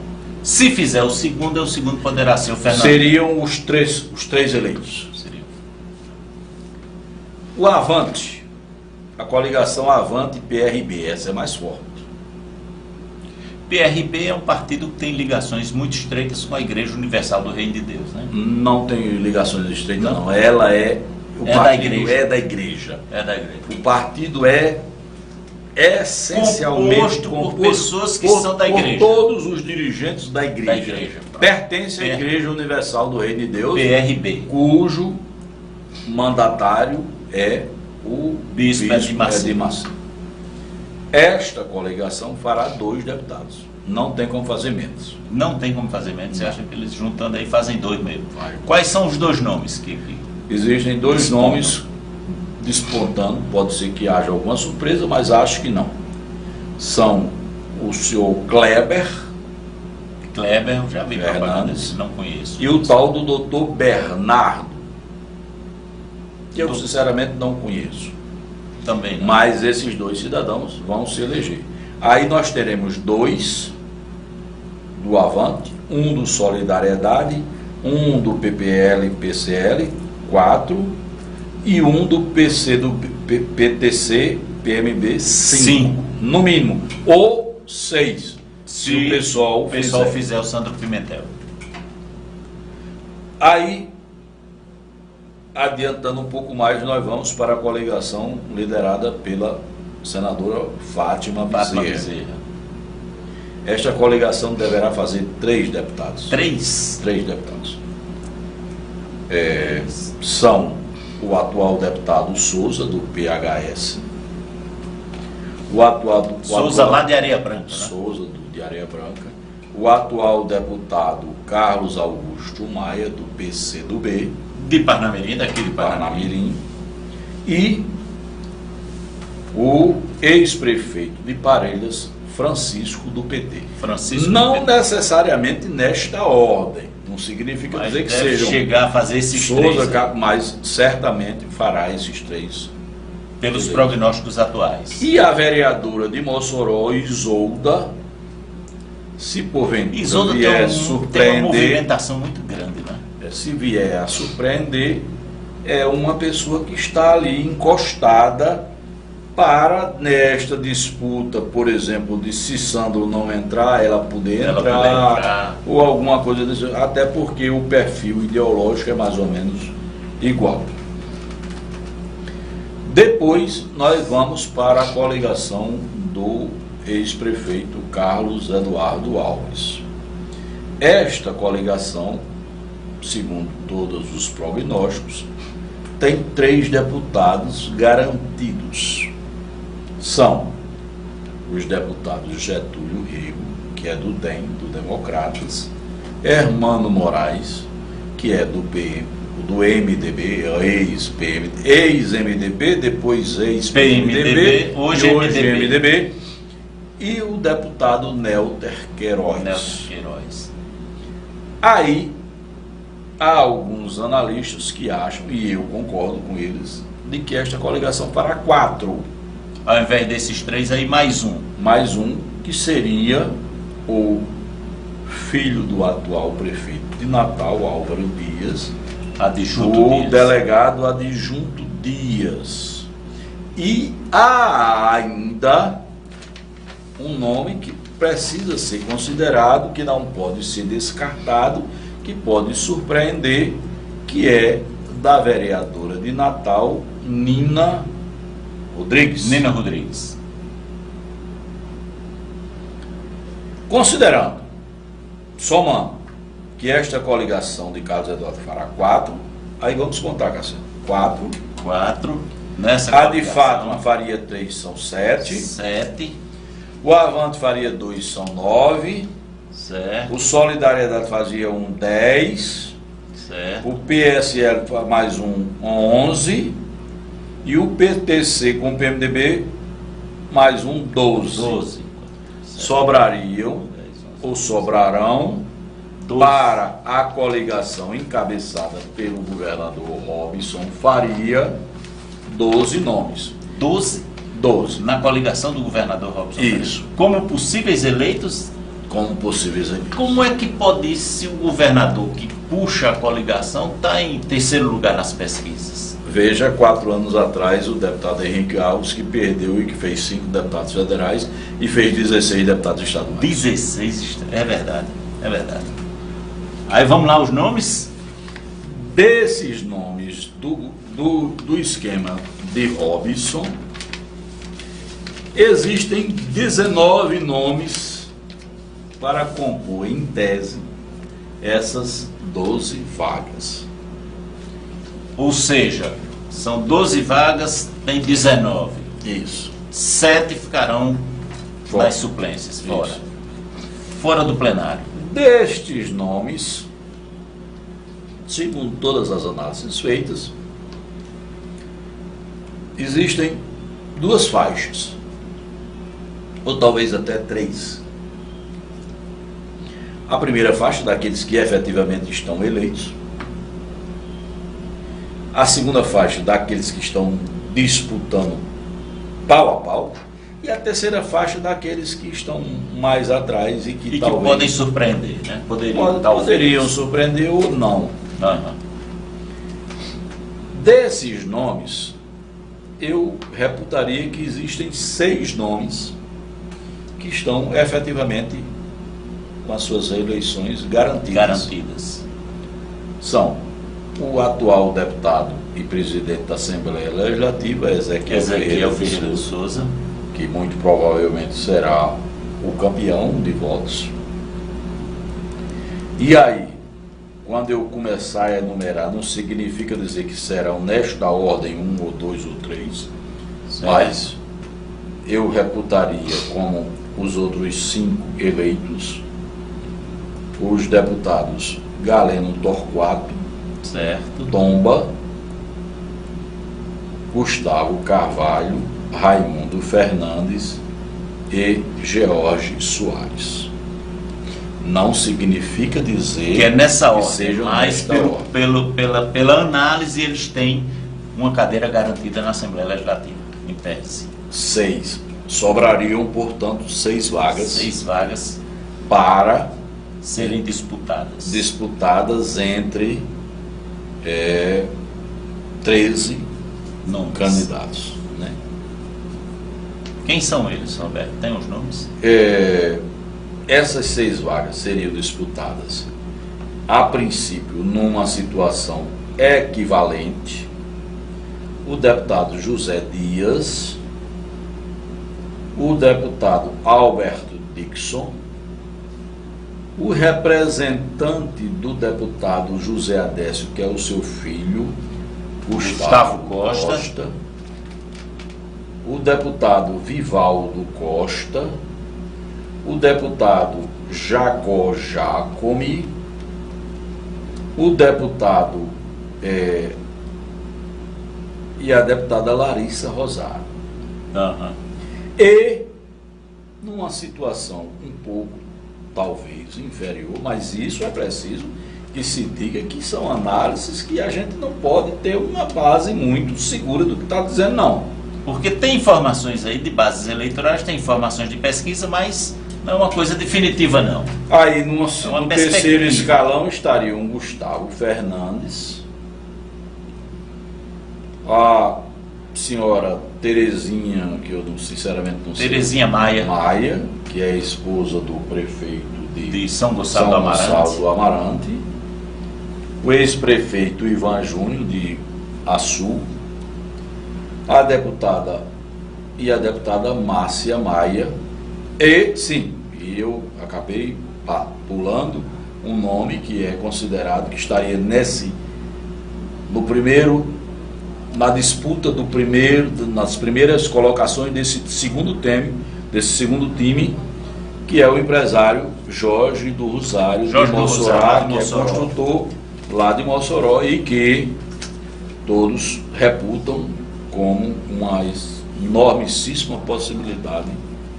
Se fizer o segundo poderá ser o Fernando. Seriam os três eleitos. Seriam. O Avante, a coligação Avante-PRB, essa é mais forte. PRB é um partido que tem ligações muito estreitas com a Igreja Universal do Reino de Deus, né? Não tem ligações estreitas, não. Ela é... O partido é da igreja. É da igreja. O partido é essencialmente composto por pessoas que são da igreja. Por todos os dirigentes da igreja. Pertence à Igreja Universal do Reino de Deus. PRB. Cujo mandatário é o Bispo Edir Macedo. Esta coligação fará 2 deputados. Não tem como fazer menos. Não tem como fazer menos. Você acha que eles juntando aí fazem 2 mesmo? Quais são os 2 nomes que existem 2 nomes despontando, pode ser que haja alguma surpresa, mas acho que não. São o senhor Kleber, eu já vi propaganda, não conheço. E o tal do doutor Bernardo, que eu sinceramente não conheço. Também não. Mas esses 2 cidadãos vão se eleger. Aí nós teremos 2 do Avante, um do Solidariedade, um do PPL-PCL, 4, e um do PC do PTC, PMB, 5, no mínimo, ou 6, se o pessoal fizer o Sandro Pimentel. Aí, adiantando um pouco mais, nós vamos para a coligação liderada pela senadora Fátima Bezerra. Esta coligação deverá fazer 3 deputados. 3 deputados. São o atual deputado Souza, do PHS. Souza, lá de Areia Branca. Né? Souza, de Areia Branca. O atual deputado Carlos Augusto Maia, do PCdoB. De Parnamirim, daqui de Parnamirim. E o ex-prefeito de Parelhas, Francisco, do PT. Não necessariamente nesta ordem. Não significa dizer que sejam chegar a fazer esses Souza, 3. mas certamente fará esses 3. Pelos prognósticos atuais. E a vereadora de Mossoró, Isolda, se porventura vier surpreender... Tem uma movimentação muito grande, né? Se vier a surpreender, é uma pessoa que está ali encostada para, nesta disputa, por exemplo, de se Sandro não entrar, ela poder entrar, ou alguma coisa desse, até porque o perfil ideológico é mais ou menos igual. Depois nós vamos para a coligação do ex-prefeito Carlos Eduardo Alves. Esta coligação, segundo todos os prognósticos, tem 3 deputados garantidos. São os deputados Getúlio Rego, que é do DEM, do Democratas, Hermano Moraes, que é do MDB, ex-MDB, depois ex-PMDB, hoje MDB, e o deputado Nélter Queiroz. Aí, há alguns analistas que acham, e eu concordo com eles, de que esta coligação fará 4. Ao invés desses 3 aí, mais um. Mais um, que seria o filho do atual prefeito de Natal, Álvaro Dias, o delegado adjunto Dias. E há ainda um nome que precisa ser considerado, que não pode ser descartado, que pode surpreender, que é da vereadora de Natal, Nina Rodrigues. Considerando, somando, que esta coligação de Carlos Eduardo fará 4, aí vamos contar, Cassiano. 4. Nessa a de Fátima faria 3, são 7. O Avante faria 2, são 9. Certo. O Solidariedade fazia 10. Certo. O PSL mais 11. E o PTC com o PMDB mais 12. Sobrariam, ou sobrarão, para a coligação encabeçada pelo governador Robson Faria, 12 nomes. 12? 12. Na coligação do governador Robson Isso. Faria. Como possíveis eleitos? Como possíveis eleitos. Como é que pode, se o governador que puxa a coligação está em terceiro lugar nas pesquisas? Veja, 4 anos atrás, o deputado Henrique Alves, que perdeu e que fez 5 deputados federais e fez 16 deputados estaduais. 16, é verdade, é verdade. Aí vamos lá os nomes? Desses nomes do esquema de Robson, existem 19 nomes para compor, em tese, essas 12 vagas. Ou seja, são 12 vagas, tem 19. Isso. 7 ficarão Fora. nas suplências, fora. Isso. Fora do plenário. Destes nomes, segundo todas as análises feitas, existem 2 faixas, ou talvez até 3. A primeira faixa, daqueles que efetivamente estão eleitos. A segunda faixa, daqueles que estão disputando pau a pau. E a terceira faixa, daqueles que estão mais atrás e que talvez podem surpreender, né? Poderiam surpreender ou não. Uhum. Desses nomes, eu reputaria que existem 6 nomes que estão efetivamente com as suas reeleições garantidas. São o atual deputado e presidente da Assembleia Legislativa, Ezequiel Ferreira de Souza, que muito provavelmente será o campeão de votos. E aí, quando eu começar a enumerar, não significa dizer que serão nesta ordem 1 ou 2 ou 3, mas eu reputaria como os outros 5 eleitos os deputados Galeno Torquato, certo, Tomba, Gustavo Carvalho, Raimundo Fernandes e George Soares. Não significa dizer que é nessa ordem, sejam mas pela análise eles têm uma cadeira garantida na Assembleia Legislativa, em tese. 6. Sobrariam, portanto, 6 vagas. 6 vagas para serem disputadas entre 13 candidatos. Né? Quem são eles, Roberto? Tem os nomes? Essas 6 vagas seriam disputadas, a princípio, numa situação equivalente. O deputado José Dias, o deputado Alberto Dixon, o representante do deputado José Adécio, que é o seu filho, Gustavo Costa, o deputado Vivaldo Costa, o deputado Jacó Jacome, o deputado e a deputada Larissa Rosário. Uhum. E, numa situação um pouco, talvez, inferior, mas isso é preciso que se diga que são análises que a gente não pode ter uma base muito segura do que está dizendo, não. Porque tem informações aí de bases eleitorais, tem informações de pesquisa, mas não é uma coisa definitiva, não. Aí, no terceiro escalão, estariam Gustavo Fernandes, a senhora Terezinha, que eu sinceramente não sei. Terezinha Maia. Maia, que é esposa do prefeito de São Gonçalo do Amarante. O ex-prefeito Ivan Júnior, de Açu. A deputada Márcia Maia. E, sim, eu acabei pulando um nome que é considerado que estaria na disputa nas primeiras colocações desse segundo desse segundo time, que é o empresário Jorge do Rosário de Mossoró, que é construtor lá de Mossoró e que todos reputam como uma enormíssima possibilidade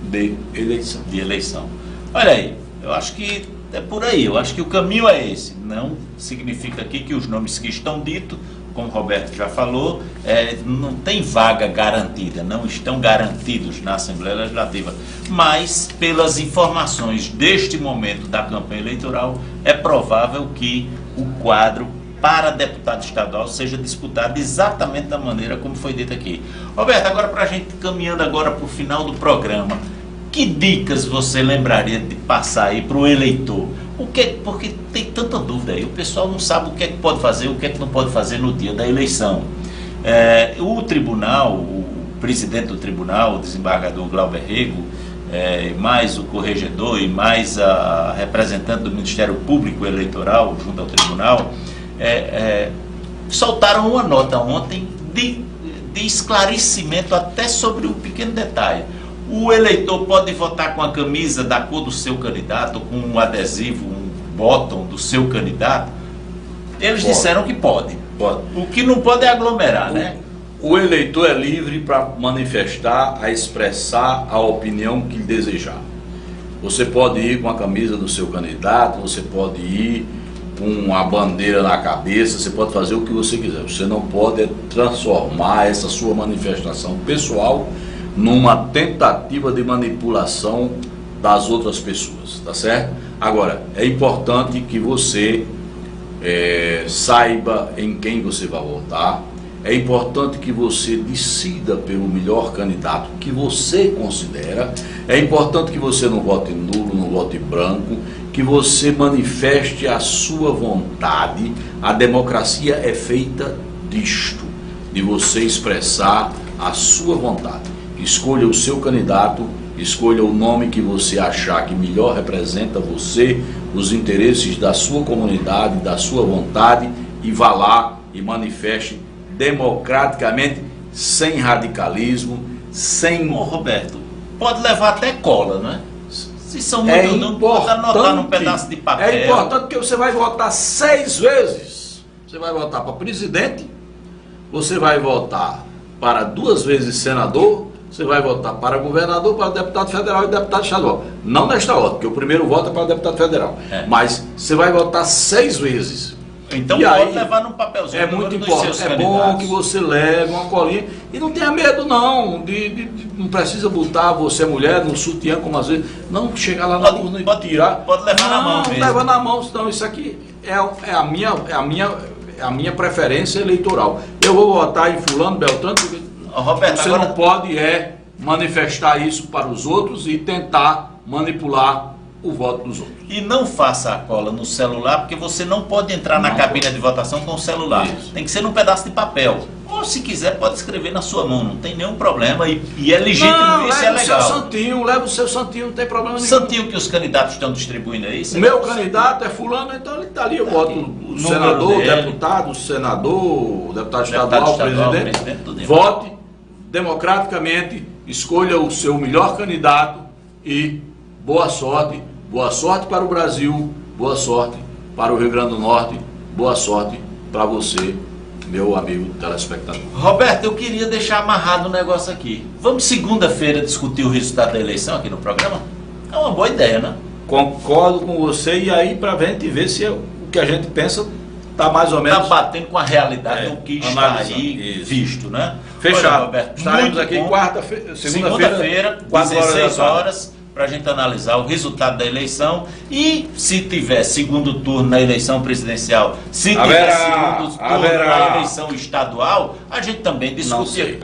de eleição. Olha aí, eu acho que é por aí, eu acho que o caminho é esse. Não significa aqui que os nomes que estão ditos, como o Roberto já falou, não tem vaga garantida, não estão garantidos na Assembleia Legislativa. Mas, pelas informações deste momento da campanha eleitoral, é provável que o quadro para deputado estadual seja disputado exatamente da maneira como foi dito aqui. Roberto, agora para a gente caminhando agora para o final do programa, que dicas você lembraria de passar aí para o eleitor? Porque tem tanta dúvida aí, o pessoal não sabe o que é que pode fazer, o que é que não pode fazer no dia da eleição. O tribunal, o presidente do tribunal, o desembargador Glauber Rego, mais o corregedor e mais a representante do Ministério Público Eleitoral junto ao tribunal, soltaram uma nota ontem de esclarecimento até sobre um pequeno detalhe. O eleitor pode votar com a camisa da cor do seu candidato, com um adesivo, um bottom do seu candidato? Eles disseram que pode. O que não pode é aglomerar, né? O eleitor é livre para manifestar, a expressar a opinião que desejar. Você pode ir com a camisa do seu candidato, você pode ir com a bandeira na cabeça, você pode fazer o que você quiser. Você não pode transformar essa sua manifestação pessoal numa tentativa de manipulação das outras pessoas, tá certo? Agora, é importante que você saiba em quem você vai votar. É importante que você decida pelo melhor candidato que você considera. É importante que você não vote nulo, não vote branco, que você manifeste a sua vontade. A democracia é feita disto, de você expressar a sua vontade. Escolha o seu candidato, escolha o nome que você achar que melhor representa você, os interesses da sua comunidade, da sua vontade, e vá lá e manifeste democraticamente, sem radicalismo, sem... Roberto, pode levar até cola, né? Se são muito, não pode anotar num pedaço de papel. É importante porque você vai votar 6 vezes. Você vai votar para presidente, você vai votar para 2 vezes senador, você vai votar para governador, para deputado federal e deputado estadual. Não nesta ordem, porque o primeiro voto é para deputado federal. Mas você vai votar 6 vezes. Então pode levar num papelzinho. É muito importante. É bom que você leve uma colinha. E não tenha medo, não. Não precisa botar você, mulher, no sutiã, como às vezes. Não, chegar lá na urna e tirar. Pode levar na mão mesmo. Não, leva na mão, senão isso aqui é a minha preferência eleitoral. Eu vou votar em fulano, beltrano, porque Roberto, você não pode manifestar isso para os outros e tentar manipular o voto dos outros. E não faça a cola no celular, porque você não pode entrar na cabine de votação com o celular. Isso. Tem que ser num pedaço de papel. Ou se quiser, pode escrever na sua mão, não tem nenhum problema. E é legítimo, isso é legal. Leva o seu santinho, não tem problema nenhum. Santinho que os candidatos estão distribuindo aí. O meu candidato é fulano, então ele está ali, eu voto o senador, deputado estadual, presidente. Vote democraticamente, escolha o seu melhor candidato e boa sorte. Boa sorte para o Brasil, boa sorte para o Rio Grande do Norte, boa sorte para você, meu amigo telespectador. Roberto, eu queria deixar amarrado um negócio aqui. Vamos segunda-feira discutir o resultado da eleição aqui no programa? É uma boa ideia, né? Concordo com você, e aí para a gente ver se o que a gente pensa está mais ou menos... Está batendo com a realidade do que está aí visto, né? Fechado. Olha, Roberto, estaremos aqui segunda-feira, 16 horas. Para a gente analisar o resultado da eleição e, se tiver segundo turno na eleição presidencial, se tiver segundo turno na eleição estadual, a gente também discute.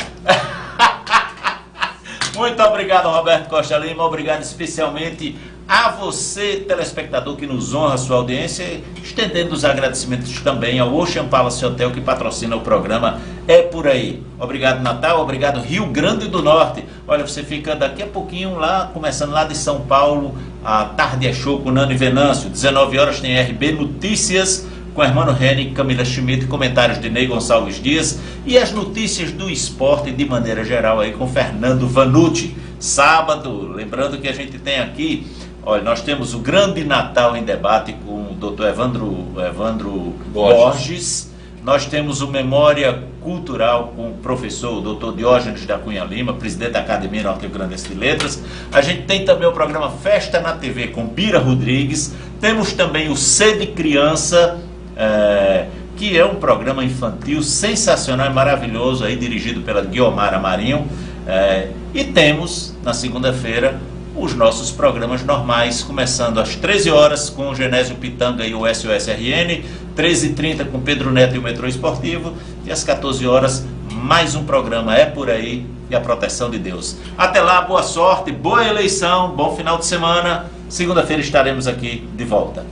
Muito obrigado, Roberto Costa Lima. Obrigado especialmente a você, telespectador, que nos honra a sua audiência, estendendo os agradecimentos também ao Ocean Palace Hotel, que patrocina o programa É Por Aí. Obrigado, Natal. Obrigado, Rio Grande do Norte. Olha, você fica daqui a pouquinho lá, começando lá de São Paulo, a Tarde é Show com Nano e Venâncio. 19 horas tem RB Notícias com Hermano Henning, Camila Schmidt, comentários de Ney Gonçalves Dias e as notícias do esporte de maneira geral aí com Fernando Vanucci. sábado. Lembrando que a gente tem aqui, olha, nós temos o Grande Natal em Debate com o Dr. Evandro Borges. Nós temos o Memória Cultural com o professor, o Dr. Diógenes da Cunha Lima, presidente da Academia Norte-Grandense de Letras. A gente tem também o programa Festa na TV com Bira Rodrigues. Temos também o Sede Criança, que é um programa infantil sensacional e maravilhoso, aí, dirigido pela Guiomara Marinho. E temos, na segunda-feira, os nossos programas normais, começando às 13 horas com o Genésio Pitanga e o SOSRN, 13h30 com Pedro Neto e o Metrô Esportivo, e às 14 horas mais um programa É Por Aí e a Proteção de Deus. Até lá, boa sorte, boa eleição, bom final de semana. Segunda-feira estaremos aqui de volta.